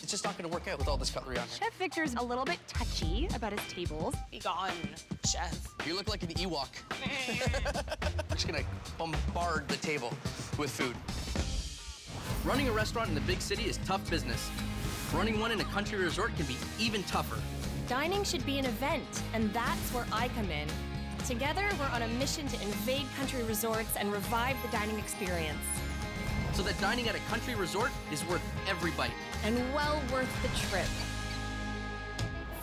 It's just not gonna work out with all this cutlery on here. Chef Victor's a little bit touchy about his tables. Be gone, chef. You look like an Ewok. We're just gonna bombard the table with food. Running a restaurant in the big city is tough business. Running one in a country resort can be even tougher. Dining should be an event, and that's where I come in. Together, we're on a mission to invade country resorts and revive the dining experience. So that dining at a country resort is worth every bite. And well worth the trip.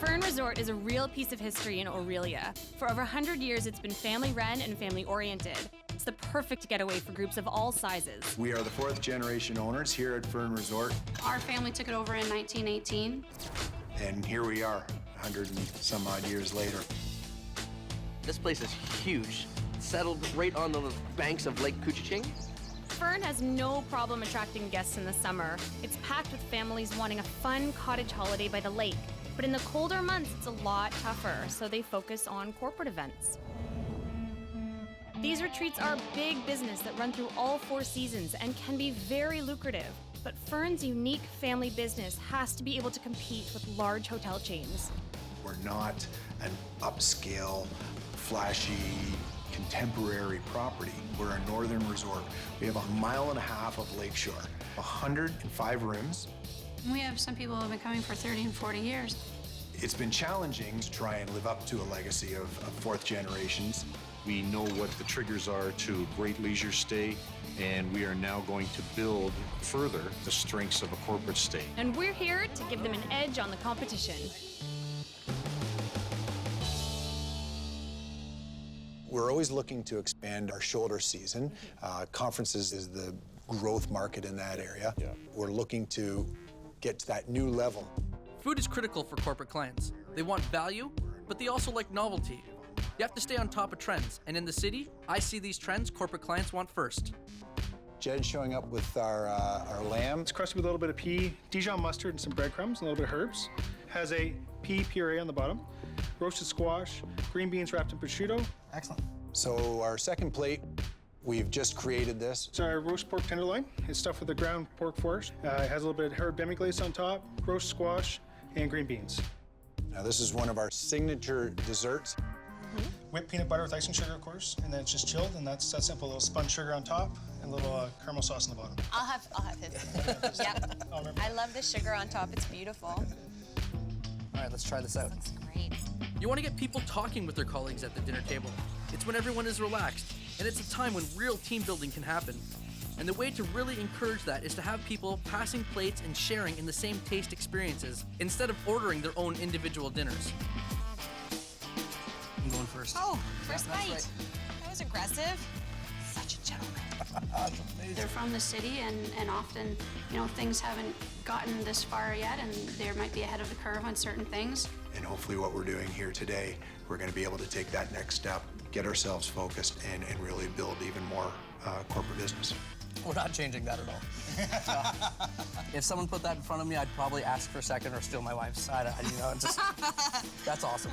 Fern Resort is a real piece of history in Orillia. For over 100 years, it's been family-run and family-oriented. It's the perfect getaway for groups of all sizes. We are the 4th generation owners here at Fern Resort. Our family took it over in 1918. And here we are, 100 and some odd years later. This place is huge. Settled right on the banks of Lake Couchiching. Fern has no problem attracting guests in the summer. It's packed with families wanting a fun cottage holiday by the lake. But in the colder months, it's a lot tougher, so they focus on corporate events. These retreats are big business that run through all 4 seasons and can be very lucrative. But Fern's unique family business has to be able to compete with large hotel chains. We're not an upscale, flashy, contemporary property. We're a northern resort. We have 1.5 miles of lakeshore, 105 rooms. We have some people who have been coming for 30 and 40 years. It's been challenging to try and live up to a legacy of 4th generations. We know what the triggers are to a great leisure stay, and we are now going to build further the strengths of a corporate stay. And we're here to give them an edge on the competition. We're always looking to expand our shoulder season. Conferences is the growth market in that area. Yeah. We're looking to get to that new level. Food is critical for corporate clients. They want value, but they also like novelty. You have to stay on top of trends, and in the city, I see these trends corporate clients want first. Jed's showing up with our lamb. It's crusted with a little bit of pea, Dijon mustard, and some breadcrumbs, and a little bit of herbs. Has a pea puree on the bottom, roasted squash, green beans wrapped in prosciutto. Excellent. So our second plate, we've just created this. It's our roast pork tenderloin. It's stuffed with a ground pork force. It has a little bit of herb demi-glace on top, roast squash, and green beans. Now this is one of our signature desserts. Whipped peanut butter with icing sugar, of course, and then it's just chilled, and that's that simple. A little spun sugar on top, and a little caramel sauce on the bottom. I'll have his. Yep. I love the sugar on top. It's beautiful. All right, let's try this out. Looks great. You want to get people talking with their colleagues at the dinner table. It's when everyone is relaxed, and it's a time when real team building can happen. And the way to really encourage that is to have people passing plates and sharing in the same taste experiences instead of ordering their own individual dinners. I'm going first. Oh, first Yeah, that's bite. right. That was aggressive. Such a gentleman. They're from the city, and often, things haven't gotten this far yet, and they might be ahead of the curve on certain things. And hopefully what we're doing here today, we're going to be able to take that next step, get ourselves focused, and really build even more corporate business. We're not changing that at all. If someone put that in front of me, I'd probably ask for a second or steal my wife's. That's awesome.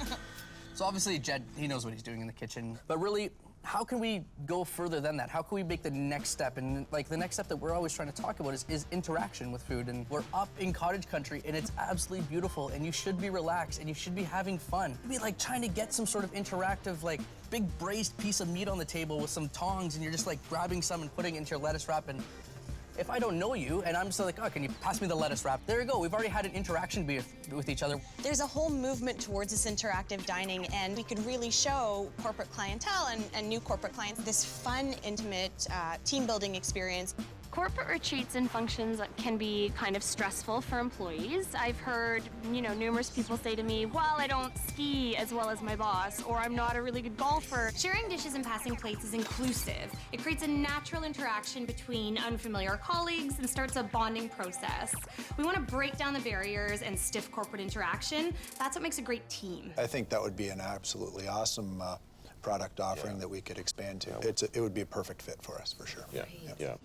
So obviously, Jed, he knows what he's doing in the kitchen. But really, how can we go further than that? How can we make the next step? And the next step that we're always trying to talk about is interaction with food. And we're up in cottage country, and it's absolutely beautiful. And you should be relaxed, and you should be having fun. It'd be trying to get some sort of interactive, big braised piece of meat on the table with some tongs, and you're just grabbing some and putting it into your lettuce wrap. And if I don't know you, and I'm just oh, can you pass me the lettuce wrap? There you go. We've already had an interaction with each other. There's a whole movement towards this interactive dining, and we could really show corporate clientele and new corporate clients this fun, intimate, team-building experience. Corporate retreats and functions can be kind of stressful for employees. I've heard, numerous people say to me, well, I don't ski as well as my boss, or I'm not a really good golfer. Sharing dishes and passing plates is inclusive. It creates a natural interaction between unfamiliar colleagues and starts a bonding process. We want to break down the barriers and stiff corporate interaction. That's what makes a great team. I think that would be an absolutely awesome product offering that we could expand to. It would be a perfect fit for us, for sure. Yeah.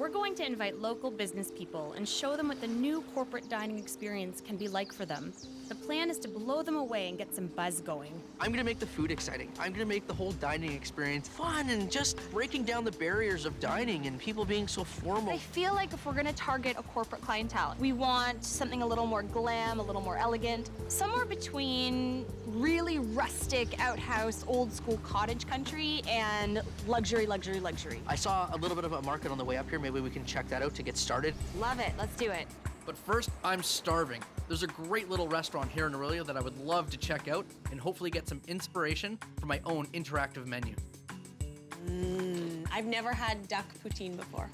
We're going to invite local business people and show them what the new corporate dining experience can be like for them. The plan is to blow them away and get some buzz going. I'm gonna make the food exciting. I'm gonna make the whole dining experience fun and just breaking down the barriers of dining and people being so formal. I feel like if we're gonna target a corporate clientele, we want something a little more glam, a little more elegant, somewhere between really rustic, outhouse, old school cottage country and luxury, luxury, luxury. I saw a little bit of a market on the way up here. Maybe we can check that out to get started. Love it, let's do it. But first, I'm starving. There's a great little restaurant here in Aurelio that I would love to check out and hopefully get some inspiration for my own interactive menu. I've never had duck poutine before.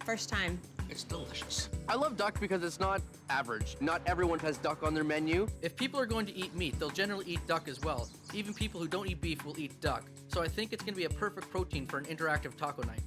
First time. It's delicious. I love duck because it's not average. Not everyone has duck on their menu. If people are going to eat meat, they'll generally eat duck as well. Even people who don't eat beef will eat duck. So I think it's gonna be a perfect protein for an interactive taco night.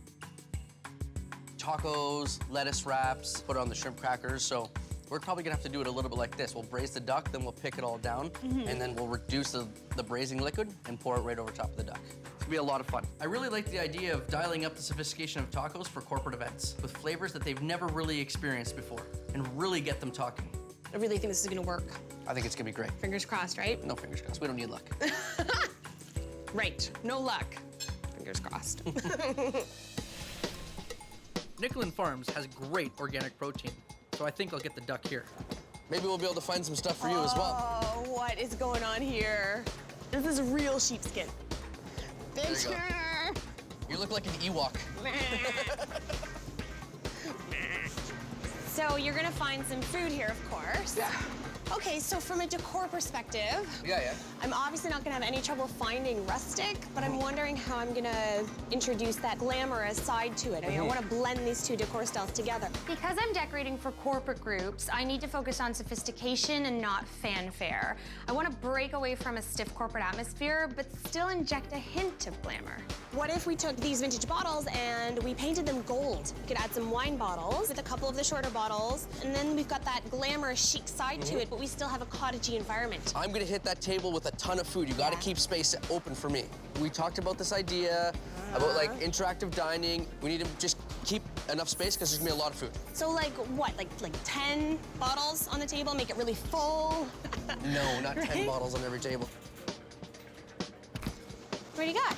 Tacos, lettuce wraps, put it on the shrimp crackers. So we're probably gonna have to do it a little bit like this. We'll braise the duck, then we'll pick it all down, and then we'll reduce the braising liquid and pour it right over top of the duck. It's gonna be a lot of fun. I really like the idea of dialing up the sophistication of tacos for corporate events with flavors that they've never really experienced before and really get them talking. I really think this is gonna work. I think it's gonna be great. Fingers crossed, right? No fingers crossed, we don't need luck. Right, no luck. Fingers crossed. Nicholin Farms has great organic protein, so I think I'll get the duck here. Maybe we'll be able to find some stuff for you as well. Oh, what is going on here? This is real sheepskin. There you go. You look like an Ewok. So you're gonna find some food here, of course. Yeah. Okay, so from a decor perspective, Yeah. I'm obviously not gonna have any trouble finding rustic, but I'm wondering how I'm gonna introduce that glamorous side to it. I mean, I wanna blend these two decor styles together. Because I'm decorating for corporate groups, I need to focus on sophistication and not fanfare. I want to break away from a stiff corporate atmosphere, but still inject a hint of glamour. What if we took these vintage bottles and we painted them gold? We could add some wine bottles with a couple of the shorter bottles, and then we've got that glamorous chic side to it, but we still have a cottagey environment. I'm gonna hit that table with a ton of food. You gotta keep space open for me. We talked about this idea about like interactive dining. We need to just keep enough space because there's gonna be a lot of food. So like what, like 10 bottles on the table, make it really full? No, not 10 bottles on every table. What do you got?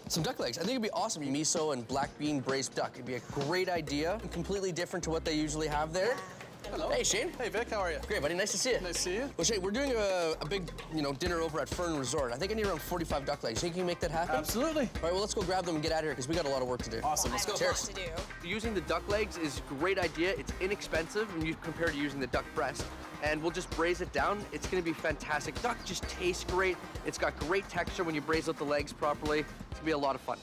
Some duck legs. I think it'd be awesome. Miso and black bean braised duck. It'd be a great idea. Completely different to what they usually have there. Hello. Hey, Shane. Hey, Vic, how are you? Great, buddy. Nice to see you. Nice to see you. Well, Shane, we're doing a big, dinner over at Fern Resort. I think I need around 45 duck legs. You think you can make that happen? Absolutely. All right, well, let's go grab them and get out of here because we got a lot of work to do. Awesome, let's go. Cheers. To do. Using the duck legs is a great idea. It's inexpensive when you compare to using the duck breast. And we'll just braise it down. It's gonna be fantastic. Duck just tastes great. It's got great texture when you braise out the legs properly. It's gonna be a lot of fun.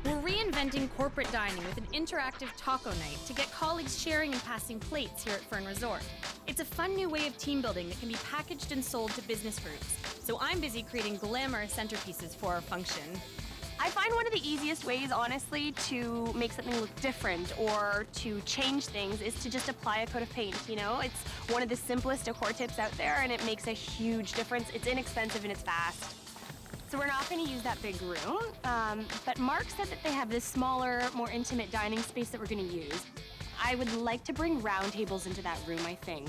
We're reinventing corporate dining with an interactive taco night to get colleagues sharing and passing plates here at Fern Resort. It's a fun new way of team building that can be packaged and sold to business groups. So I'm busy creating glamorous centerpieces for our function. I find one of the easiest ways, honestly, to make something look different or to change things is to just apply a coat of paint, It's one of the simplest decor tips out there, and it makes a huge difference. It's inexpensive and it's fast. So we're not going to use that big room, but Mark said that they have this smaller, more intimate dining space that we're going to use. I would like to bring round tables into that room, I think.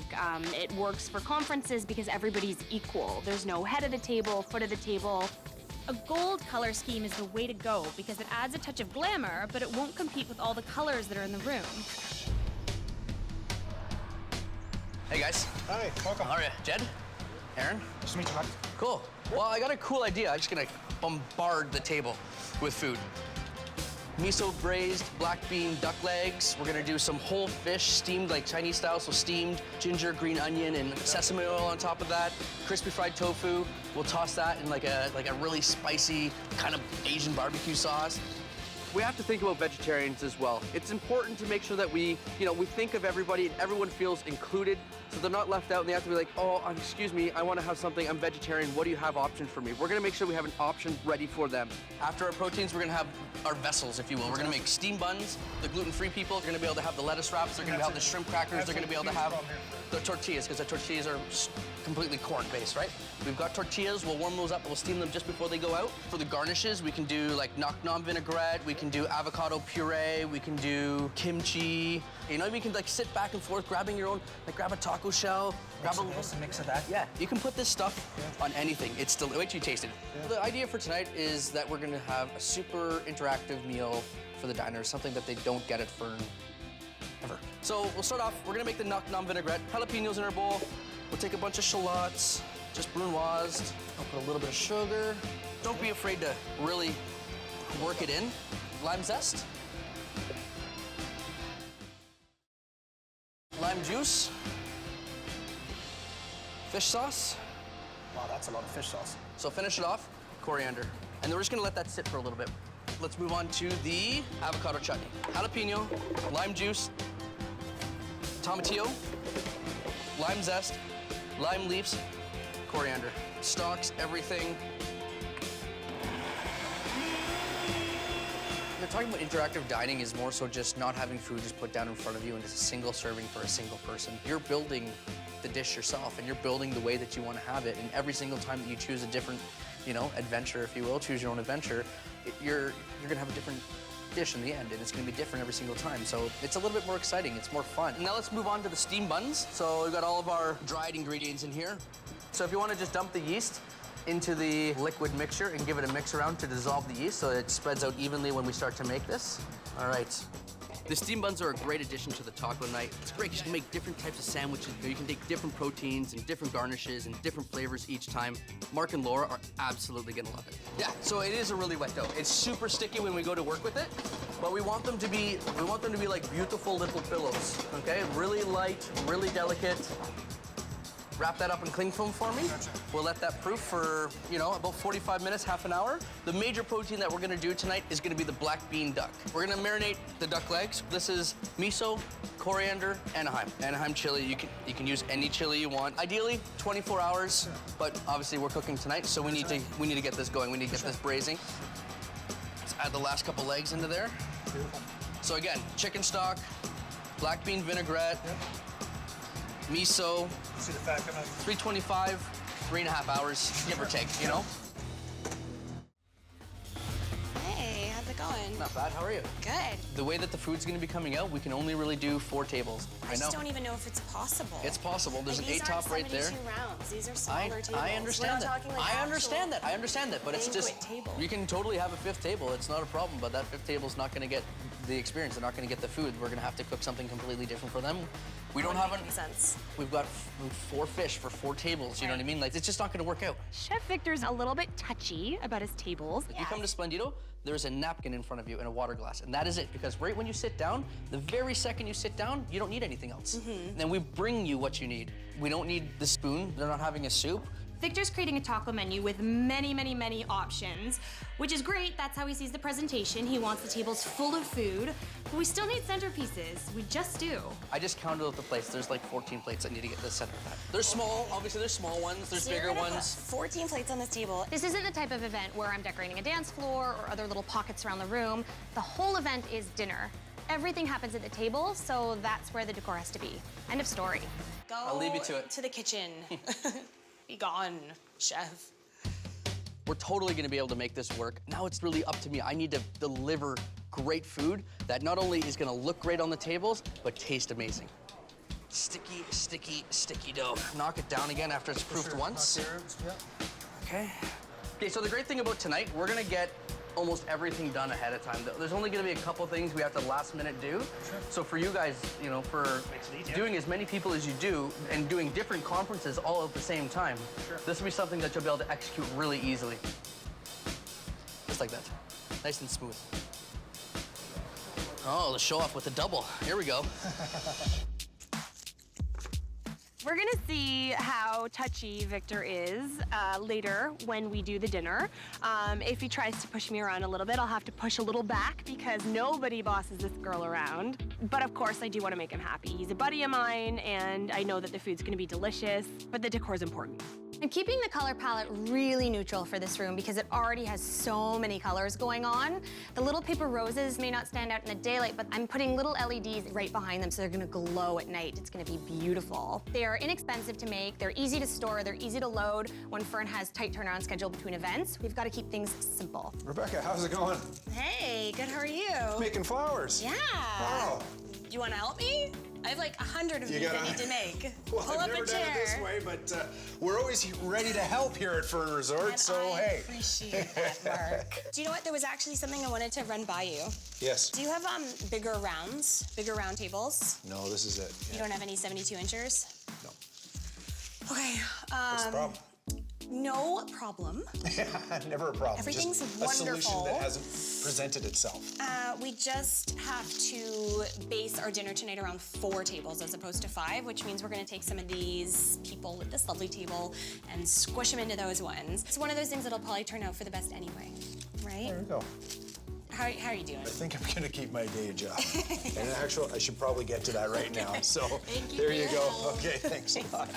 It works for conferences because everybody's equal. There's no head of the table, foot of the table. A gold color scheme is the way to go because it adds a touch of glamour, but it won't compete with all the colors that are in the room. Hey, guys. Hi, welcome. How are you? Jed? Aaron? Nice to meet you, bud. Cool. Well, I got a cool idea. I'm just gonna bombard the table with food. Miso braised black bean duck legs. We're gonna do some whole fish steamed like Chinese style, so steamed ginger, green onion, and sesame oil on top of that. Crispy fried tofu. We'll toss that in like a really spicy kind of Asian barbecue sauce. We have to think about vegetarians as well. It's important to make sure that we think of everybody and everyone feels included, so they're not left out and they have to be like, oh, excuse me, I want to have something, I'm vegetarian, what do you have options for me? We're gonna make sure we have an option ready for them. After our proteins, we're gonna have our vessels, if you will. We're gonna make steam buns. The gluten-free people are gonna be able to have the lettuce wraps, they're gonna have the shrimp crackers, they're gonna be able to have the tortillas, because the tortillas are completely corn-based, right? We've got tortillas, we'll warm those up, and we'll steam them just before they go out. For the garnishes, we can do like knock-nom vinaigrette, we can can do avocado puree, we can do kimchi. You know, you can like sit back and forth, grabbing your own, like grab a taco shell, grab a mix of that. Yeah, you can put this stuff on anything. It's still, wait till you taste it. The idea for tonight is that we're gonna have a super interactive meal for the diners, something that they don't get at Fern ever. So we'll start off, we're gonna make the nuc nom vinaigrette, jalapenos in our bowl. We'll take a bunch of shallots, just brunoised. I'll put a little bit of sugar. Don't be afraid to really work it in. Lime zest. Lime juice. Fish sauce. Wow, that's a lot of fish sauce. So finish it off, coriander. And then we're just gonna let that sit for a little bit. Let's move on to the avocado chutney. Jalapeno, lime juice, tomatillo, lime zest, lime leaves, coriander. Stalks, everything. They're talking about interactive dining is more so just not having food just put down in front of you and it's a single serving for a single person. You're building the dish yourself and you're building the way that you want to have it. And every single time that you choose a different, you know, adventure, if you will, choose your own adventure, you're gonna have a different dish in the end and it's gonna be different every single time. So it's a little bit more exciting, it's more fun. Now let's move on to the steam buns. So we've got all of our dried ingredients in here. So if you want to just dump the yeast into the liquid mixture and give it a mix around to dissolve the yeast so it spreads out evenly when we start to make this. All right. The steam buns are a great addition to the taco night. It's great because you can make different types of sandwiches. You can take different proteins and different garnishes and different flavors each time. Mark and Laura are absolutely gonna love it. Yeah, so it is a really wet dough. It's super sticky when we go to work with it, but we want them to be like beautiful little pillows, okay? Really light, really delicate. Wrap that up in cling film for me. Gotcha. We'll let that proof for, you know, about 45 minutes, half an hour. The major protein that we're gonna do tonight is gonna be the black bean duck. We're gonna marinate the duck legs. This is miso, coriander, Anaheim chili. You can use any chili you want. Ideally, 24 hours, but obviously we're cooking tonight, so we need to get this going. We need to get this braising. Let's add the last couple legs into there. Beautiful. So again, chicken stock, black bean vinaigrette, miso, See the fat coming out? 325, 3.5 hours, give or take, you know? Hey, how's it going? Not bad, how are you? Good. The way that the food's gonna be coming out, we can only really do 4 tables. I just don't even know if it's possible. It's possible, there's Like, an 8-top right there. These aren't 72 rounds, these are smaller tables. I understand We're not that. talking like I understand that, but it's just, banquet table. you can totally have a 5th table, it's not a problem, but that 5th table's not gonna get the experience, they're not gonna get the food. We're gonna have to cook something completely different for them. We don't have any sense. We've got 4 fish for 4 tables, you know what I mean? Like, it's just not gonna work out. Chef Victor's a little bit touchy about his tables. If you come to Splendido, there's a napkin in front of you and a water glass, and that is it. Because right when you sit down, the very second you sit down, you don't need anything else. Then we bring you what you need. We don't need the spoon. They're not having a soup. Victor's creating a taco menu with many, many, many options, which is great. That's how he sees the presentation. He wants the tables full of food, but we still need centerpieces. We just do. I just counted out the plates. There's like 14 plates that need to get the center of that. They're small, obviously there's small ones, there's bigger ones. 14 plates on this table. This isn't the type of event where I'm decorating a dance floor or other little pockets around the room. The whole event is dinner. Everything happens at the table, so that's where the decor has to be. End of story. Go I'll leave you to it. To the kitchen. Be gone, chef. We're totally gonna be able to make this work. Now it's really up to me. I need to deliver great food that not only is gonna look great on the tables, but taste amazing. Sticky, sticky, sticky dough. Knock it down again after it's proofed once. Okay. Okay, so the great thing about tonight, we're gonna get almost everything done ahead of time. There's only gonna be a couple things we have to last minute do. So for you guys, you know, for doing as many people as you do and doing different conferences all at the same time, this will be something that you'll be able to execute really easily. Just like that, nice and smooth. Oh, let's show off with the double. Here we go. We're gonna see how touchy Victor is later when we do the dinner. If he tries to push me around a little bit, I'll have to push a little back because nobody bosses this girl around. But of course, I do want to make him happy. He's a buddy of mine, and I know that the food's gonna be delicious, but the decor's important. I'm keeping the color palette really neutral for this room because it already has so many colors going on. The little paper roses may not stand out in the daylight, but I'm putting little LEDs right behind them so they're gonna glow at night. It's gonna be beautiful. They are They're inexpensive to make, they're easy to store, they're easy to load. When Fern has tight turnaround schedule between events, we've got to keep things simple. Rebecca, how's it going? Hey, good, how are you? Making flowers. Yeah. Wow. Do you want to help me? I have like 100 of You these I gotta- need to make. Well, Pull I've up never a done chair. it this way, but we're always ready to help here at Fern Resort, And so I hey. appreciate that, Mark. Do you know what? There was actually something I wanted to run by you. Yes. Do you have bigger round tables? No, this is it. You don't have any 72 inchers? No. Okay. What's the problem? No problem. Never a problem. Everything's Just a wonderful. solution that hasn't presented itself. We just have to base our dinner tonight around 4 tables as opposed to 5, which means we're gonna take some of these people with this lovely table and squish them into those ones. It's one of those things that'll probably turn out for the best anyway, right? There you go. How are you doing? I think I'm gonna keep my day job. And actually, I should probably get to that right now. So Thank you there for you your go. help. Okay, thanks a lot.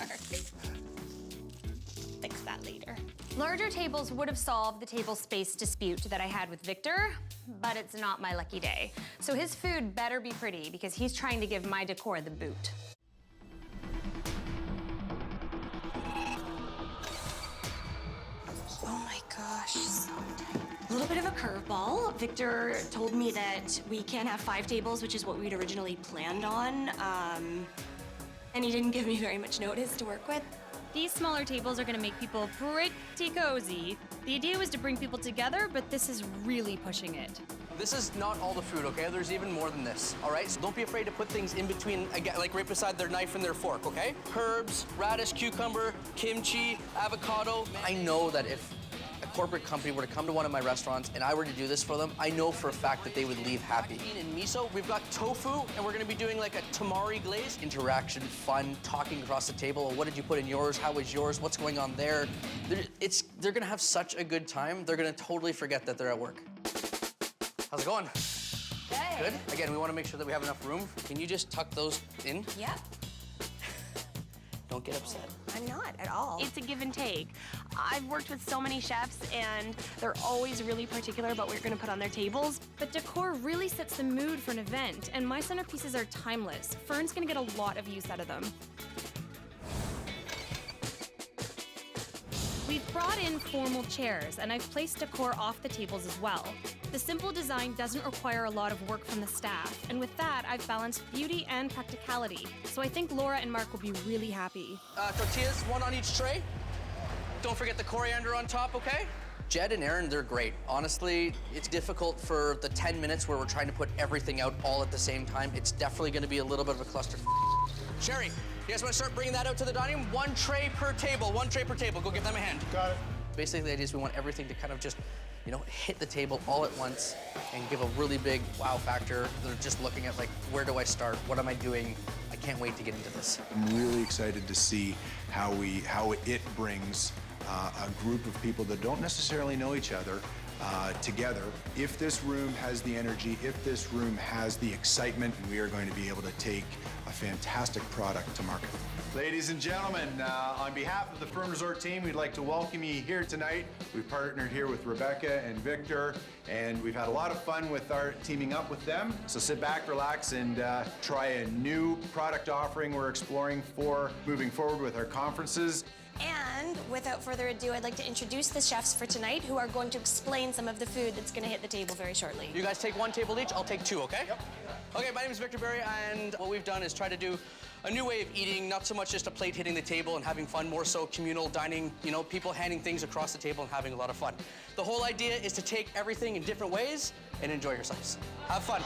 Fix that later. Larger tables would have solved the table space dispute that I had with Victor, but it's not my lucky day. So his food better be pretty because he's trying to give my decor the boot. Oh my gosh, so tight. A little bit of a curveball. Victor told me that we can't have 5 tables, which is what we'd originally planned on. And he didn't give me very much notice to work with. These smaller tables are gonna make people pretty cozy. The idea was to bring people together, but this is really pushing it. This is not all the food, okay? There's even more than this, all right? So don't be afraid to put things in between, again, like right beside their knife and their fork, okay? Herbs, radish, cucumber, kimchi, avocado. I know that if a corporate company were to come to one of my restaurants and I were to do this for them, I know for a fact that they would leave happy. In miso, we've got tofu, and we're gonna be doing like a tamari glaze. Interaction, fun, talking across the table. What did you put in yours? How was yours? What's going on there? They're gonna have such a good time. They're gonna totally forget that they're at work. How's it going? Hey. Good? Again, we want to make sure that we have enough room. Can you just tuck those in? Yeah, Don't get upset. I'm not at all. It's a give and take. I've worked with so many chefs, and they're always really particular about what you're gonna put on their tables. But decor really sets the mood for an event, and my centerpieces are timeless. Fern's gonna get a lot of use out of them. We've brought in formal chairs, and I've placed decor off the tables as well. The simple design doesn't require a lot of work from the staff, and with that, I've balanced beauty and practicality. So I think Laura and Mark will be really happy. Tortillas, 1 on each tray. Don't forget the coriander on top, okay? Jed and Aaron, they're great. Honestly, it's difficult for the 10 minutes where we're trying to put everything out all at the same time. It's definitely gonna be a little bit of a cluster. Sherry, you guys wanna start bringing that out to the dining room? 1 tray per table, 1 tray per table. Go give them a hand. Got it. Basically, the idea is we want everything to kind of just, you know, hit the table all at once and give a really big wow factor. They're just looking at like, where do I start? What am I doing? I can't wait to get into this. I'm really excited to see how it brings a group of people that don't necessarily know each other together. If this room has the energy, if this room has the excitement, we are going to be able to take a fantastic product to market. Ladies and gentlemen, on behalf of the Fern Resort team, we'd like to welcome you here tonight. We've partnered here with Rebecca and Victor, and we've had a lot of fun with our teaming up with them. So sit back, relax, and try a new product offering we're exploring for moving forward with our conferences. And without further ado, I'd like to introduce the chefs for tonight who are going to explain some of the food that's going to hit the table very shortly. You guys take 1 table each, I'll take 2, okay? Yep. Okay, my name is Victor Berry, and what we've done is try to do a new way of eating, not so much just a plate hitting the table and having fun, more so communal dining, you know, people handing things across the table and having a lot of fun. The whole idea is to take everything in different ways and enjoy yourselves. Have fun.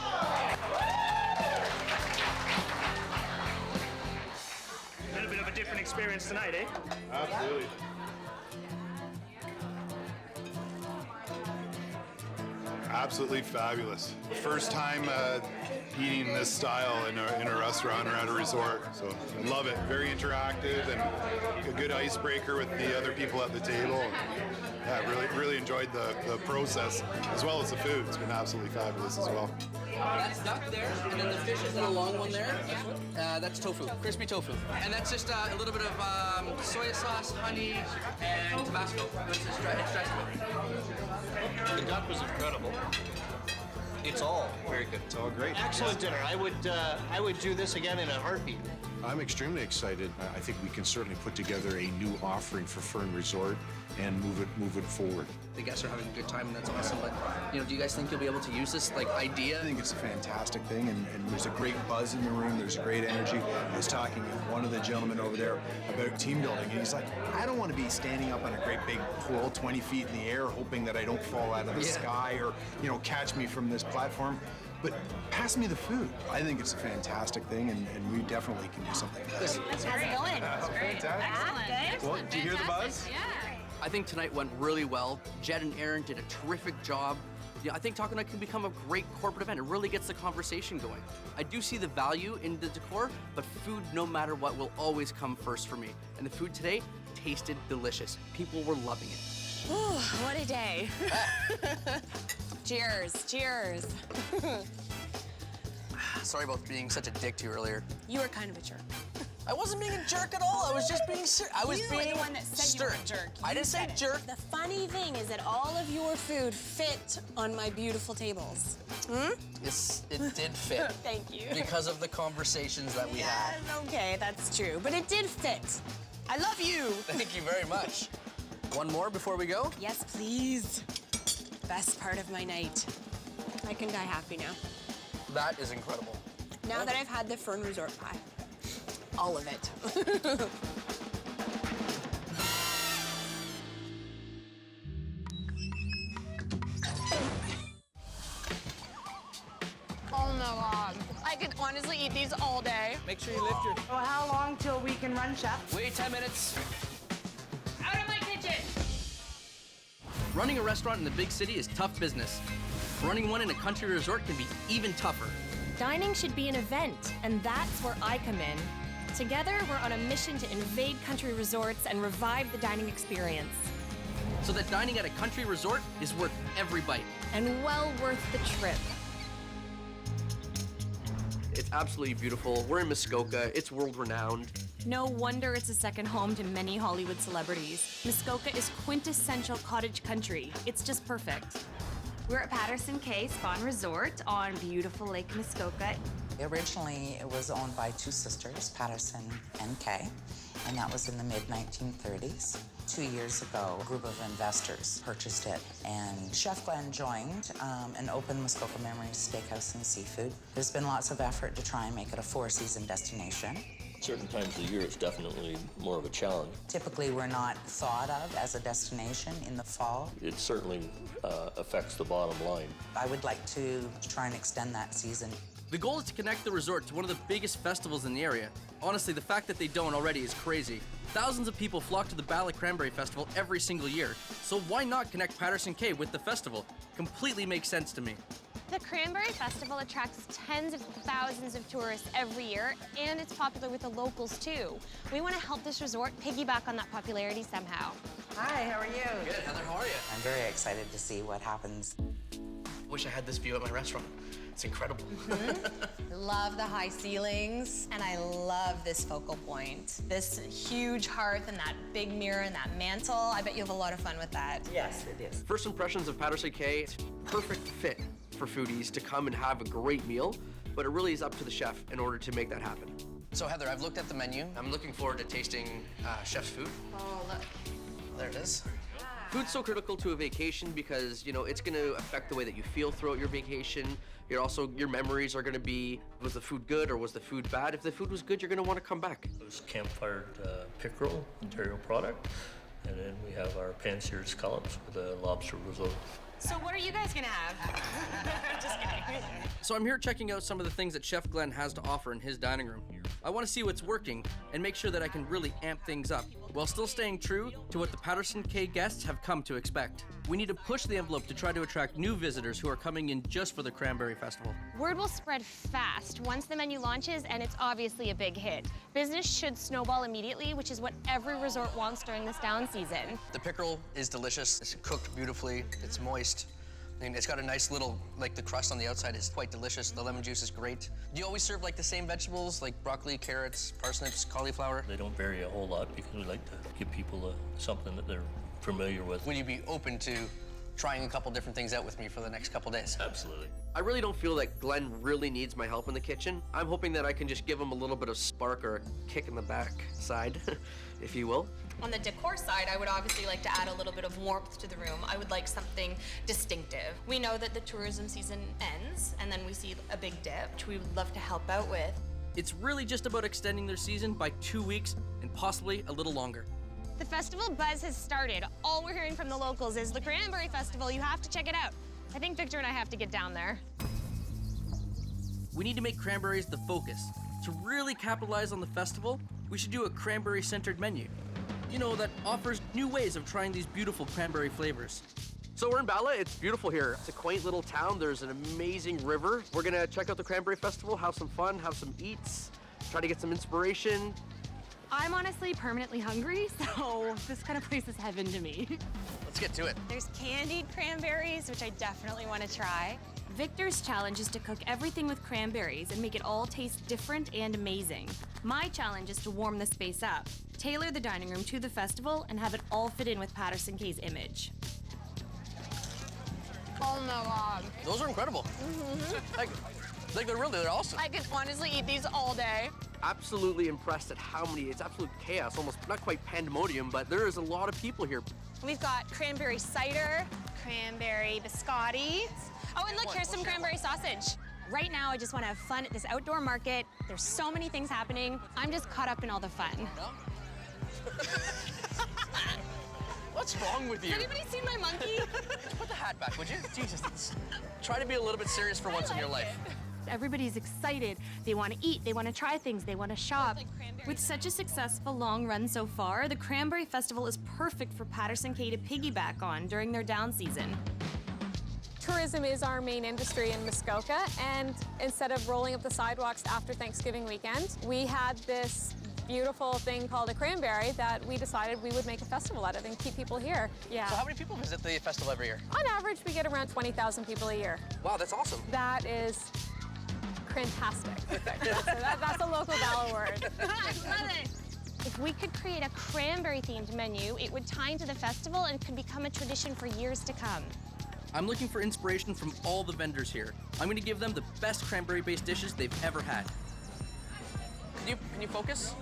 A little bit of a different experience tonight, eh? Absolutely. Absolutely fabulous. First time eating this style in a restaurant or at a resort. So I love it. Very interactive and a good icebreaker with the other people at the table. Yeah, really enjoyed the process as well as the food. It's been absolutely fabulous as well. That's duck there, and then the fish is in a long one there. That's tofu, crispy tofu. And that's just a little bit of soy sauce, honey, and Tabasco. It's dressed with. The duck was incredible. It's all very good. It's all great. Excellent dinner. I would do this again in a heartbeat. I'm extremely excited. I think we can certainly put together a new offering for Fern Resort and move it forward. The guests are having a good time, and that's awesome. But do you guys think you'll be able to use this idea? I think it's a fantastic thing, and there's a great buzz in the room. There's a great energy. I was talking to one of the gentlemen over there about team building, and he's like, I don't want to be standing up on a great big pole 20 feet in the air hoping that I don't fall out of the sky or catch me from this platform. But pass me the food. I think it's a fantastic thing, and we definitely can do something with this. How's it going? Fantastic. Well, do you hear the buzz? Yeah. I think tonight went really well. Jed and Aaron did a terrific job. I think Taco Night can become a great corporate event. It really gets the conversation going. I do see the value in the decor, but food, no matter what, will always come first for me. And the food today tasted delicious. People were loving it. Ooh, what a day. Cheers, cheers. Sorry about being such a dick to you earlier. You were kind of a jerk. I wasn't being a jerk at all. I was just being I was You being were the one that said you were a jerk. I didn't say jerk. The funny thing is that all of your food fit on my beautiful tables. It did fit. Thank you. Because of the conversations that we had. Yes, okay, that's true. But it did fit. I love you. Thank you very much. One more before we go? Yes, please. Best part of my night. I can die happy now. That is incredible. Now that I've had the Fern Resort pie. All of it. Oh my God. I could honestly eat these all day. Make sure you lift your... Well, how long till we can run, Chef? Wait 10 minutes. Out of my kitchen! Running a restaurant in the big city is tough business. Running one in a country resort can be even tougher. Dining should be an event, and that's where I come in. Together, we're on a mission to invade country resorts and revive the dining experience. So that dining at a country resort is worth every bite. And well worth the trip. It's absolutely beautiful. We're in Muskoka. It's world-renowned. No wonder it's a second home to many Hollywood celebrities. Muskoka is quintessential cottage country. It's just perfect. We're at Patterson Cay Spa and Resort on beautiful Lake Muskoka. Originally, it was owned by two sisters, Patterson and Kay, and that was in the mid-1930s. 2 years ago, a group of investors purchased it, and Chef Glenn joined and opened Muskoka Memories Steakhouse and Seafood. There's been lots of effort to try and make it a four-season destination. Certain times of the year, it's definitely more of a challenge. Typically, we're not thought of as a destination in the fall. It certainly affects the bottom line. I would like to try and extend that season. The goal is to connect the resort to one of the biggest festivals in the area. Honestly, the fact that they don't already is crazy. Thousands of people flock to the Ballot Cranberry Festival every single year, so why not connect Patterson Cay with the festival? Completely makes sense to me. The Cranberry Festival attracts tens of thousands of tourists every year, and it's popular with the locals too. We want to help this resort piggyback on that popularity somehow. Hi, how are you? Good, Heather, how are you? I'm very excited to see what happens. Wish I had this view at my restaurant. It's incredible. Love the high ceilings, and I love this focal point. This huge hearth and that big mirror and that mantle. I bet you have a lot of fun with that. Yes, it is. First impressions of Patterson Cay, it's perfect fit for foodies to come and have a great meal, but it really is up to the chef in order to make that happen. So Heather, I've looked at the menu. I'm looking forward to tasting chef's food. Oh, look. There it is. Food's so critical to a vacation because, it's going to affect the way that you feel throughout your vacation. Your memories are going to be, was the food good or was the food bad? If the food was good, you're going to want to come back. There's camp-fired pickerel, Ontario product, and then we have our pan-seared scallops with a lobster risotto. So what are you guys gonna have? Just kidding. So I'm here checking out some of the things that Chef Glenn has to offer in his dining room. I want to see what's working and make sure that I can really amp things up while still staying true to what the Patterson Cay guests have come to expect. We need to push the envelope to try to attract new visitors who are coming in just for the Cranberry Festival. Word will spread fast once the menu launches, and it's obviously a big hit. Business should snowball immediately, which is what every resort wants during this down season. The pickerel is delicious. It's cooked beautifully. It's moist. It's got a nice little, the crust on the outside is quite delicious. The lemon juice is great. Do you always serve the same vegetables, like broccoli, carrots, parsnips, cauliflower? They don't vary a whole lot because we like to give people something that they're familiar with. Would you be open to trying a couple different things out with me for the next couple days. Absolutely. I really don't feel that Glenn really needs my help in the kitchen. I'm hoping that I can just give him a little bit of spark or a kick in the back side, if you will. On the decor side, I would obviously like to add a little bit of warmth to the room. I would like something distinctive. We know that the tourism season ends, and then we see a big dip, which we would love to help out with. It's really just about extending their season by 2 weeks and possibly a little longer. The festival buzz has started. All we're hearing from the locals is the Cranberry Festival. You have to check it out. I think Victor and I have to get down there. We need to make cranberries the focus. To really capitalize on the festival, we should do a cranberry-centered menu. You know, that offers new ways of trying these beautiful cranberry flavors. So we're in Bala. It's beautiful here. It's a quaint little town. There's an amazing river. We're gonna check out the Cranberry Festival, have some fun, have some eats, try to get some inspiration. I'm honestly permanently hungry, so this kind of place is heaven to me. Let's get to it. There's candied cranberries, which I definitely want to try. Victor's challenge is to cook everything with cranberries and make it all taste different and amazing. My challenge is to warm the space up, tailor the dining room to the festival, and have it all fit in with Patterson K's image. Oh my God. Those are incredible. Like they're awesome. I could honestly eat these all day. Absolutely impressed at how many, it's absolute chaos, almost not quite pandemonium, but there is a lot of people here. We've got cranberry cider, cranberry biscotti. Oh, and look, here's some cranberry sausage. Right now, I just want to have fun at this outdoor market. There's so many things happening. I'm just caught up in all the fun. What's wrong with you? Has anybody seen my monkey? Put the hat back, would you? Jesus. Try to be a little bit serious for once in your life. Everybody's excited. They want to eat, they want to try things, they want to shop. With such a successful long run so far, the Cranberry Festival is perfect for Patterson K to piggyback on during their down season. Tourism is our main industry in Muskoka, and instead of rolling up the sidewalks after Thanksgiving weekend, we had this beautiful thing called a cranberry that we decided we would make a festival out of and keep people here. Yeah. So how many people visit the festival every year? On average, we get around 20,000 people a year. Wow, that's awesome. That is crantastic. That's a local Bala word. I love it. If we could create a cranberry-themed menu, it would tie into the festival and could become a tradition for years to come. I'm looking for inspiration from all the vendors here. I'm going to give them the best cranberry-based dishes they've ever had. Can you focus?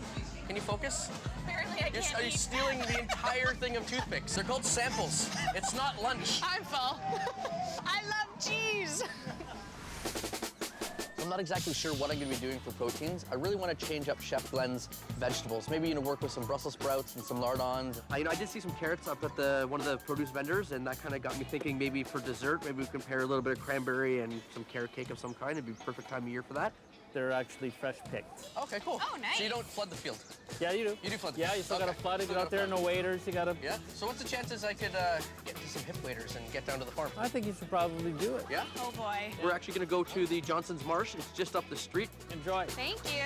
Can you focus? Apparently I can't Are you stealing the entire thing of toothpicks? They're called samples. It's not lunch. I'm full. I love cheese. I'm not exactly sure what I'm going to be doing for proteins. I really want to change up Chef Glenn's vegetables. Maybe work with some Brussels sprouts and some lardons. I did see some carrots up at one of the produce vendors, and that kind of got me thinking maybe for dessert, maybe we could pair a little bit of cranberry and some carrot cake of some kind. It'd be a perfect time of year for that. They're actually fresh picked. Okay, cool. Oh, nice. So you don't flood the field? Yeah, you do. You do flood the field? field? Yeah, you still Okay. gotta flood it. Still Get out gotta there, flood. no waders. You gotta. Yeah? So what's the chances I could get into some hip waders and get down to the farm? I think you should probably do it. Yeah? Oh boy. We're actually going to go to the Johnson's Marsh. It's just up the street. Enjoy. Thank you.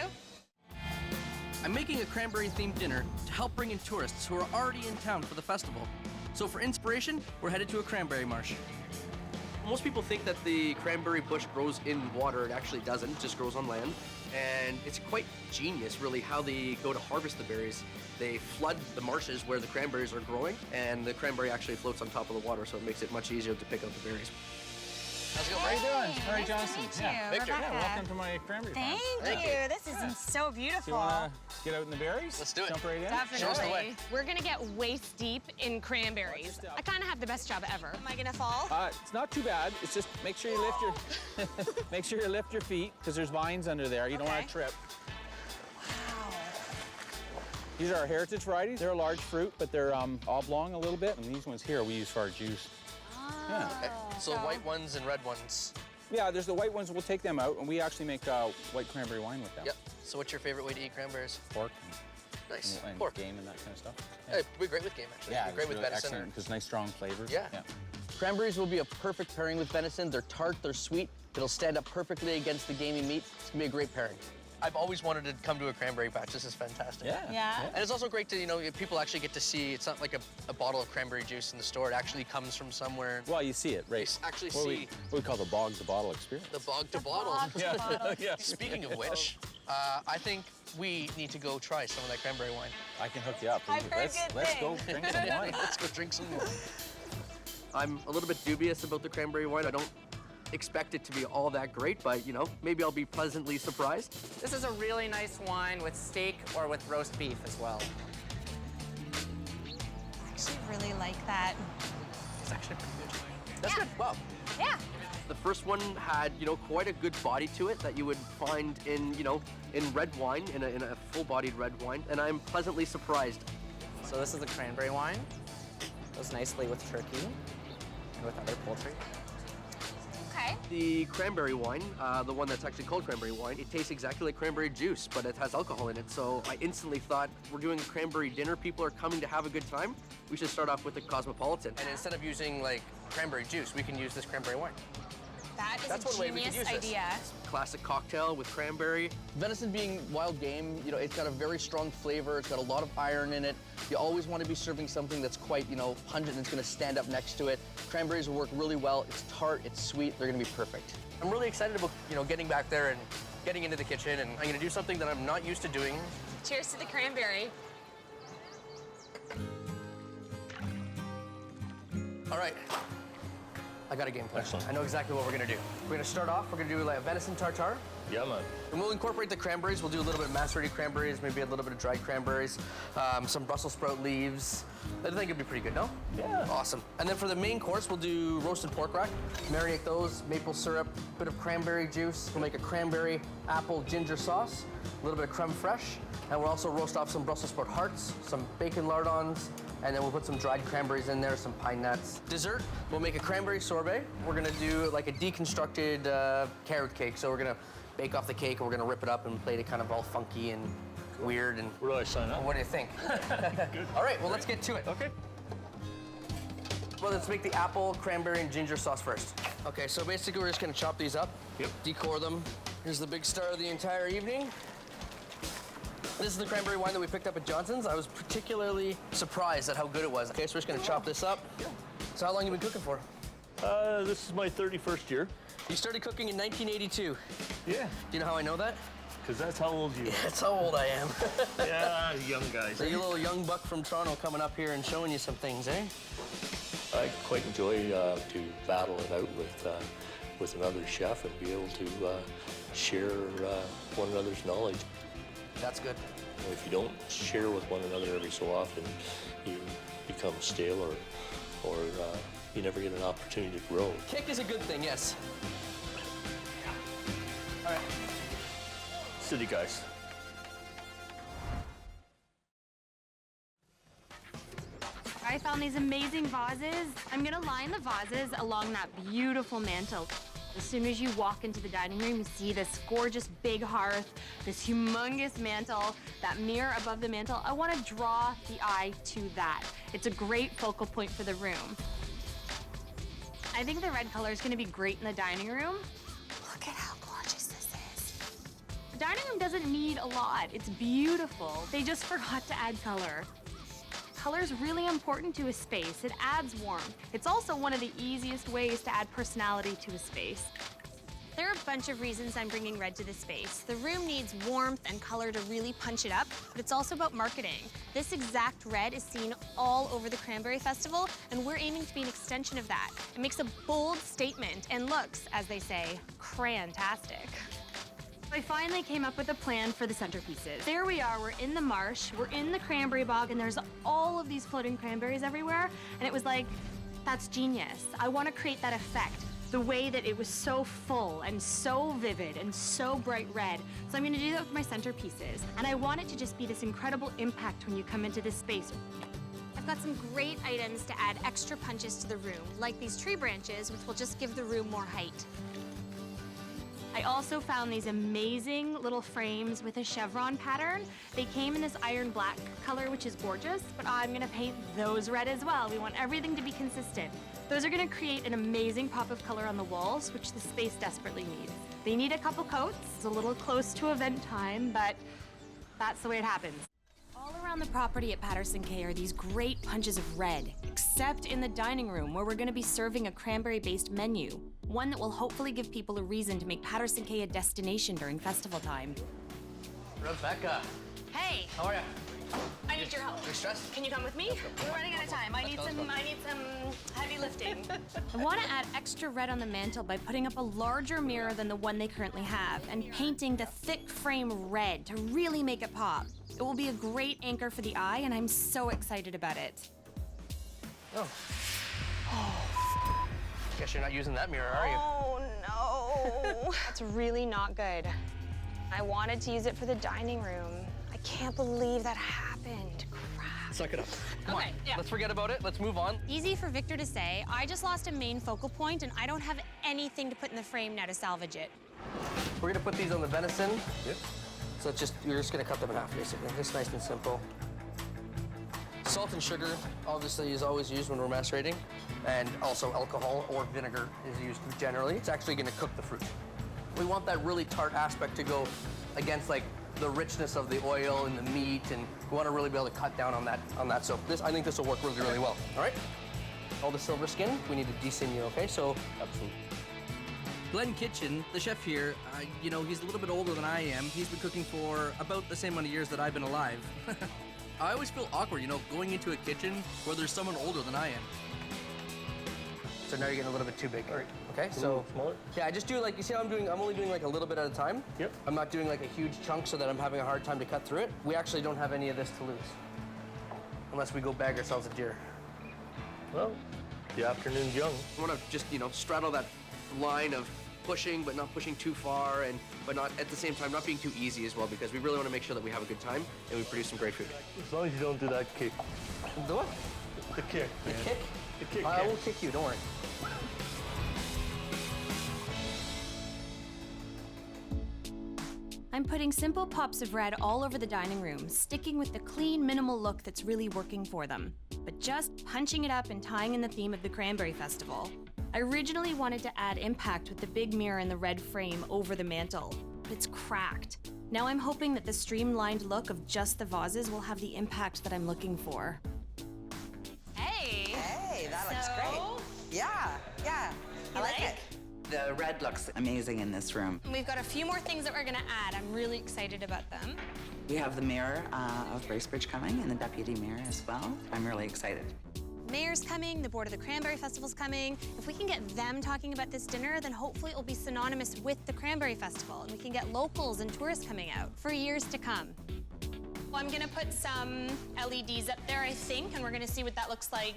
I'm making a cranberry-themed dinner to help bring in tourists who are already in town for the festival. So for inspiration, we're headed to a cranberry marsh. Most people think that the cranberry bush grows in water. It actually doesn't. It just grows on land. And it's quite genius, really, how they go to harvest the berries. They flood the marshes where the cranberries are growing, and the cranberry actually floats on top of the water, so it makes it much easier to pick out the berries. How's it going? How are you doing? Mary Johnson. meet Yeah. you. Victor. Rebecca. Yeah, welcome to my cranberry farm. Thank you. This is so Do beautiful. you want to get out in the berries? Let's do it. Jump right in? Show us the way. Definitely. We're gonna get waist deep in cranberries. I kind of have the best job ever. Am I gonna fall? It's not too bad. It's just make sure you lift your make sure you lift your feet because there's vines under there. You don't want Okay. to trip. Wow. These are our heritage varieties. They're a large fruit, but they're oblong a little bit. And these ones here we use for our juice. Yeah. Okay. So white ones and red ones. Yeah, there's the white ones. We'll take them out, and we actually make white cranberry wine with them. Yep. So what's your favorite way to eat cranberries? Pork Nice. and Pork. game and that kind of stuff. It'd be great with game, actually. Yeah, It'd be great with venison. because nice strong flavors. Yeah. Cranberries will be a perfect pairing with venison. They're tart, they're sweet. It'll stand up perfectly against the gamey meat. It's gonna be a great pairing. I've always wanted to come to a cranberry patch. This is fantastic. Yeah. And it's also great to, if people actually get to see, it's not like a bottle of cranberry juice in the store. It actually comes from somewhere. Well, you see it, right? You actually What see we call the bog to bottle experience. the bog to bottle. Yeah. Speaking of which, I think we need to go try some of that cranberry wine. I can hook you up. I've heard good Let's things. go drink some wine. Let's go drink some wine. I'm a little bit dubious about the cranberry wine. I don't expect it to be all that great, but you know, maybe I'll be pleasantly surprised. This is a really nice wine with steak or with roast beef as well. I actually really like that. It's actually pretty good. That's good. Wow. Yeah. The first one had, you know, quite a good body to it that you would find in, you know, in red wine, in a full-bodied red wine, and I'm pleasantly surprised. So this is the cranberry wine. Goes nicely with turkey and with other poultry. Okay. The cranberry wine, the one that's actually called cranberry wine, it tastes exactly like cranberry juice, but it has alcohol in it. So I instantly thought, we're doing a cranberry dinner, people are coming to have a good time. We should start off with the Cosmopolitan. And instead of using like cranberry juice, we can use this cranberry wine. That's a genius idea. Classic cocktail with cranberry. Venison being wild game, you know, it's got a very strong flavor. It's got a lot of iron in it. You always want to be serving something that's quite, you know, pungent and it's going to stand up next to it. Cranberries will work really well. It's tart, it's sweet. They're going to be perfect. I'm really excited about, you know, getting back there and getting into the kitchen, and I'm going to do something that I'm not used to doing. Cheers to the cranberry. All right. I got a game plan. Excellent. I know exactly what we're gonna do. We're gonna start off, we're gonna do like a venison tartare. Yeah, man. And we'll incorporate the cranberries. We'll do a little bit of macerated cranberries, maybe a little bit of dried cranberries, some Brussels sprout leaves. I think it'd be pretty good, no? Yeah. Awesome. And then for the main course, we'll do roasted pork rack. Marinate those, maple syrup, bit of cranberry juice. We'll make a cranberry apple ginger sauce, a little bit of creme fraiche, and we'll also roast off some Brussels sprout hearts, some bacon lardons, and then we'll put some dried cranberries in there, some pine nuts. Dessert, we'll make a cranberry sorbet. We're gonna do like a deconstructed carrot cake. So we're gonna bake off the cake and we're gonna rip it up and plate it kind of all funky and weird. And where do I sign up? What do you think? Good. All right, well, let's get to it. Okay. Well, let's make the apple, cranberry, and ginger sauce first. Okay, so basically we're just gonna chop these up, decor them. Here's the big star of the entire evening. This is the cranberry wine that we picked up at Johnson's. I was particularly surprised at how good it was. Okay, so we're just gonna chop this up. Yeah. So how long have you been cooking for? This is my 31st year. You started cooking in 1982. Yeah. Do you know how I know that? Because that's how old you are. That's how old I am. Yeah, young guys. So you little young buck from Toronto coming up here and showing you some things, eh? I quite enjoy to battle it out with another chef and be able to share one another's knowledge. That's good. If you don't share with one another every so often, you become stale or you never get an opportunity to grow. Kick is a good thing, yes. All right. City guys. I found these amazing vases. I'm gonna line the vases along that beautiful mantle. As soon as you walk into the dining room, you see this gorgeous big hearth, this humongous mantle, that mirror above the mantle. I want to draw the eye to that. It's a great focal point for the room. I think the red color is going to be great in the dining room. Look at how gorgeous this is. The dining room doesn't need a lot. It's beautiful. They just forgot to add color. Color is really important to a space. It adds warmth. It's also one of the easiest ways to add personality to a space. There are a bunch of reasons I'm bringing red to the space. The room needs warmth and color to really punch it up, but it's also about marketing. This exact red is seen all over the Cranberry Festival, and we're aiming to be an extension of that. It makes a bold statement and looks, as they say, crantastic. I finally came up with a plan for the centerpieces. There we are, we're in the marsh, we're in the cranberry bog, and there's all of these floating cranberries everywhere, and it was like, that's genius. I want to create that effect, the way that it was so full and so vivid and so bright red. So I'm gonna do that with my centerpieces, and I want it to just be this incredible impact when you come into this space. I've got some great items to add extra punches to the room, like these tree branches, which will just give the room more height. I also found these amazing little frames with a chevron pattern. They came in this iron black color, which is gorgeous, but I'm gonna paint those red as well. We want everything to be consistent. Those are gonna create an amazing pop of color on the walls, which the space desperately needs. They need a couple coats. It's a little close to event time, but that's the way it happens. All around the property at Patterson K are these great punches of red, except in the dining room where we're gonna be serving a cranberry-based menu, one that will hopefully give people a reason to make Patterson K a destination during festival time. Rebecca, Hey, How are you? I need your help. You're stressed? Can you come with me? We're running out of time. I need some heavy lifting. I want to add extra red on the mantle by putting up a larger mirror than the one they currently have and painting the thick frame red to really make it pop. It will be a great anchor for the eye, and I'm so excited about it. Oh. Guess you're not using that mirror, are you? Oh, no. That's really not good. I wanted to use it for the dining room. I can't believe that happened. Crap. Suck it up. Come Okay, on. yeah. Let's forget about it. Let's move on. Easy for Victor to say. I just lost a main focal point, and I don't have anything to put in the frame now to salvage it. We're gonna put these on the venison. Yep. So it's just, you're just gonna cut them in half, basically. Just nice and simple. Salt and sugar, obviously, is always used when we're macerating. And also alcohol or vinegar is used generally. It's actually gonna cook the fruit. We want that really tart aspect to go against like the richness of the oil and the meat, and we want to really be able to cut down on that. So I think this will work really, really well. All right? All the silver skin, we need to desinew, okay? So, absolutely. Glenn Kitchen, the chef here, you know, he's a little bit older than I am. He's been cooking for about the same amount of years that I've been alive. I always feel awkward, you know, going into a kitchen where there's someone older than I am. So now you're getting a little bit too big. All right. Okay, so smaller? Yeah, I just do like, you see how I'm doing, I'm only doing like a little bit at a time. Yep. I'm not doing like a huge chunk so that I'm having a hard time to cut through it. We actually don't have any of this to lose. Unless we go bag ourselves a deer. Well, the afternoon's young. I want to just, you know, straddle that line of pushing, but not pushing too far, but not at the same time not being too easy as well, because we really want to make sure that we have a good time and we produce some great food. As long as you don't do that kick. The what? The kick. The man. kick? The kick. I will kick you, don't worry. I'm putting simple pops of red all over the dining room, sticking with the clean, minimal look that's really working for them, but just punching it up and tying in the theme of the Cranberry Festival. I originally wanted to add impact with the big mirror in the red frame over the mantle, but it's cracked. Now I'm hoping that the streamlined look of just the vases will have the impact that I'm looking for. Hey! Hey, that looks great. Yeah. I like it. The red looks amazing in this room. We've got a few more things that we're gonna add. I'm really excited about them. We have the mayor of Bracebridge coming and the deputy mayor as well. I'm really excited. Mayor's coming, the board of the Cranberry Festival's coming. If we can get them talking about this dinner, then hopefully it will be synonymous with the Cranberry Festival, and we can get locals and tourists coming out for years to come. Well, I'm gonna put some LEDs up there, I think, and we're gonna see what that looks like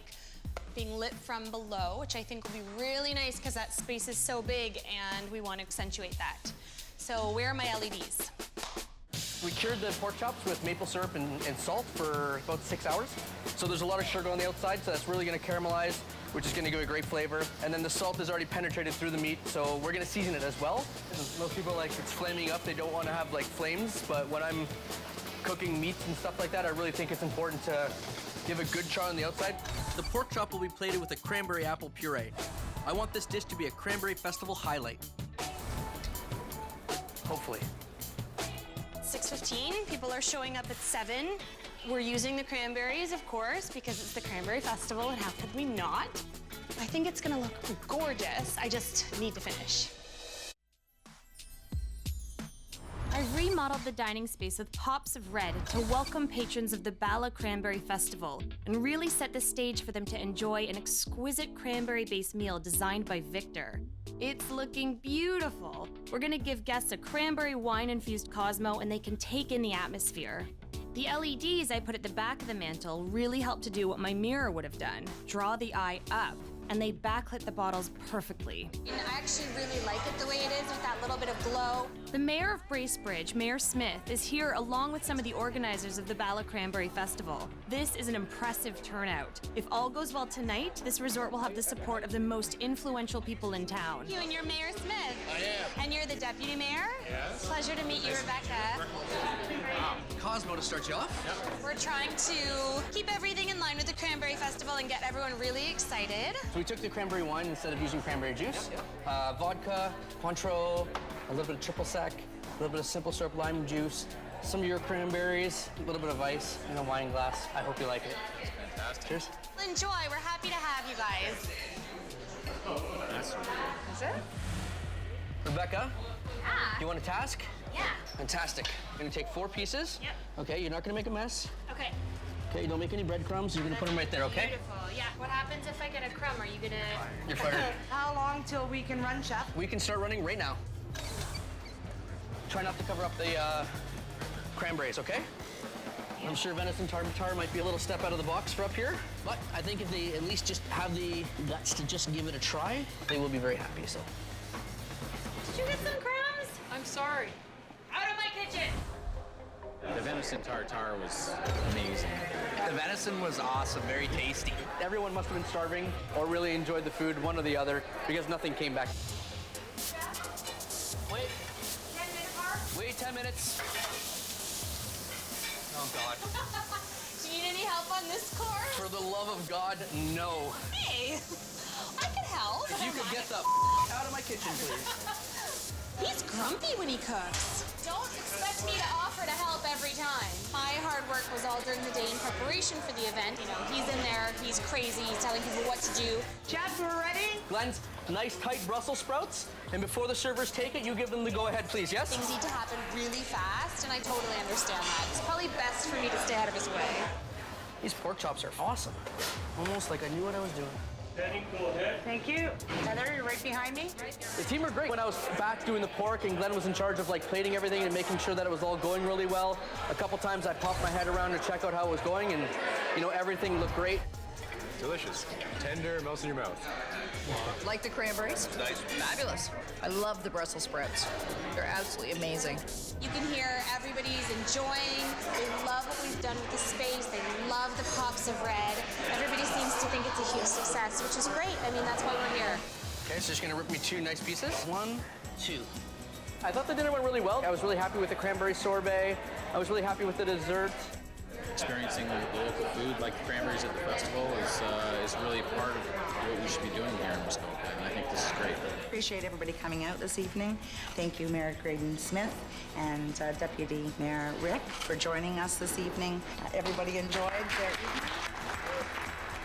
being lit from below, which I think will be really nice because that space is so big and we want to accentuate that. So where are my LEDs? We cured the pork chops with maple syrup and salt for about 6 hours. So there's a lot of sugar on the outside, so that's really gonna caramelize, which is gonna give it a great flavor. And then the salt is already penetrated through the meat, so we're gonna season it as well. Most people like it's flaming up, they don't wanna have like flames, but when I'm cooking meats and stuff like that, I really think it's important to give a good char on the outside. The pork chop will be plated with a cranberry apple puree. I want this dish to be a Cranberry Festival highlight. Hopefully. 6:15, people are showing up at 7. We're using the cranberries, of course, because it's the Cranberry Festival, and how could we not? I think it's gonna look gorgeous. I just need to finish. I've remodeled the dining space with pops of red to welcome patrons of the Bala Cranberry Festival and really set the stage for them to enjoy an exquisite cranberry-based meal designed by Victor. It's looking beautiful. We're gonna give guests a cranberry wine-infused Cosmo and they can take in the atmosphere. The LEDs I put at the back of the mantle really help to do what my mirror would have done, draw the eye up, and they backlit the bottles perfectly. And I actually really like it the way it is with that little bit of glow. The mayor of Bracebridge, Mayor Smith, is here along with some of the organizers of the Bala Cranberry Festival. This is an impressive turnout. If all goes well tonight, this resort will have the support of the most influential people in town. You and you're Mayor Smith. I am. And you're the deputy mayor? Yes. Pleasure to meet you, Rebecca. Wow. Cosmo to start you off. Yep. We're trying to keep everything in line with the Cranberry Festival and get everyone really excited. So we took the cranberry wine instead of using cranberry juice. Vodka, Cointreau, a little bit of triple sec, a little bit of simple syrup lime juice, some of your cranberries, a little bit of ice in a wine glass. I hope you like it. It's fantastic. Cheers. Enjoy. We're happy to have you guys. Is it? Rebecca, Yeah. you want a task? Yeah. Fantastic. I'm gonna take 4 pieces. Yep. Okay, you're not gonna make a mess. Okay. Okay, don't make any breadcrumbs. You're gonna put them right there, okay? Beautiful. Yeah. What happens if I get a crumb? Are you gonna? You're fired. How long till we can run, Chef? We can start running right now. Try not to cover up the cranberries, okay? I'm sure venison tartare might be a little step out of the box for up here, but I think if they at least just have the guts to just give it a try, they will be very happy, so. Did you get some crumbs? I'm sorry. Out of my kitchen. The venison tartare was amazing. The venison was awesome, very tasty. Everyone must have been starving or really enjoyed the food, one or the other, because nothing came back. Wait. 10 minute mark? Wait 10 minutes. Oh, God. Do you need any help on this course? For the love of God, no. Hey, I can help. If you could get the out of my kitchen, please. He's grumpy when he cooks. Don't expect me to offer to help every time. My hard work was all during the day in preparation for the event. You know, he's in there, he's crazy, he's telling people what to do. Chef, we're ready? Glenn's nice tight Brussels sprouts, and before the servers take it, you give them the go-ahead, please, yes? Things need to happen really fast, and I totally understand that. It's probably best for me to stay out of his way. These pork chops are awesome. Almost like I knew what I was doing. Thank you. Heather, you're right behind me. The team were great. When I was back doing the pork and Glenn was in charge of like plating everything and making sure that it was all going really well, a couple times I popped my head around to check out how it was going, and you know, everything looked great. Delicious. Tender, melts in your mouth. Like the cranberries? Nice. Fabulous. I love the Brussels sprouts. They're absolutely amazing. You can hear everybody's enjoying. They love what we've done with the space. They love the pops of red. Everybody seems to think it's a huge success, which is great. I mean, that's why we're here. Okay, so just gonna rip me 2 nice pieces. 1, 2. I thought the dinner went really well. I was really happy with the cranberry sorbet. I was really happy with the dessert. Experiencing the local food like the cranberries at the festival is really part of what we should be doing here in Muskoka, and I think this is great. Appreciate everybody coming out this evening. Thank you, Mayor Graydon Smith and Deputy Mayor Rick for joining us this evening. Everybody enjoyed their evening.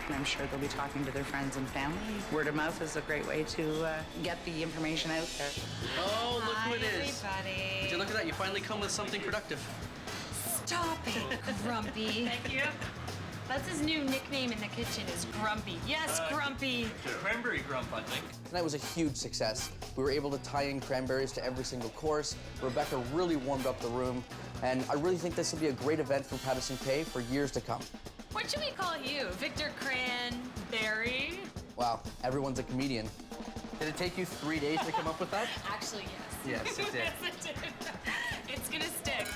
I'm sure they'll be talking to their friends and family. Word of mouth is a great way to get the information out there. Oh, look who it is. Everybody. Would you look at that? You finally come with something productive. Stop it, Grumpy. Thank you. That's his new nickname in the kitchen is Grumpy. Yes, Grumpy. Cranberry grump, I think. Tonight was a huge success. We were able to tie in cranberries to every single course. Rebecca really warmed up the room, and I really think this will be a great event for Patterson Cay for years to come. What should we call you? Victor Cranberry? Wow, everyone's a comedian. Did it take you 3 days to come up with that? Actually, yes. Yes, it did. Yes, it did. It's gonna stick.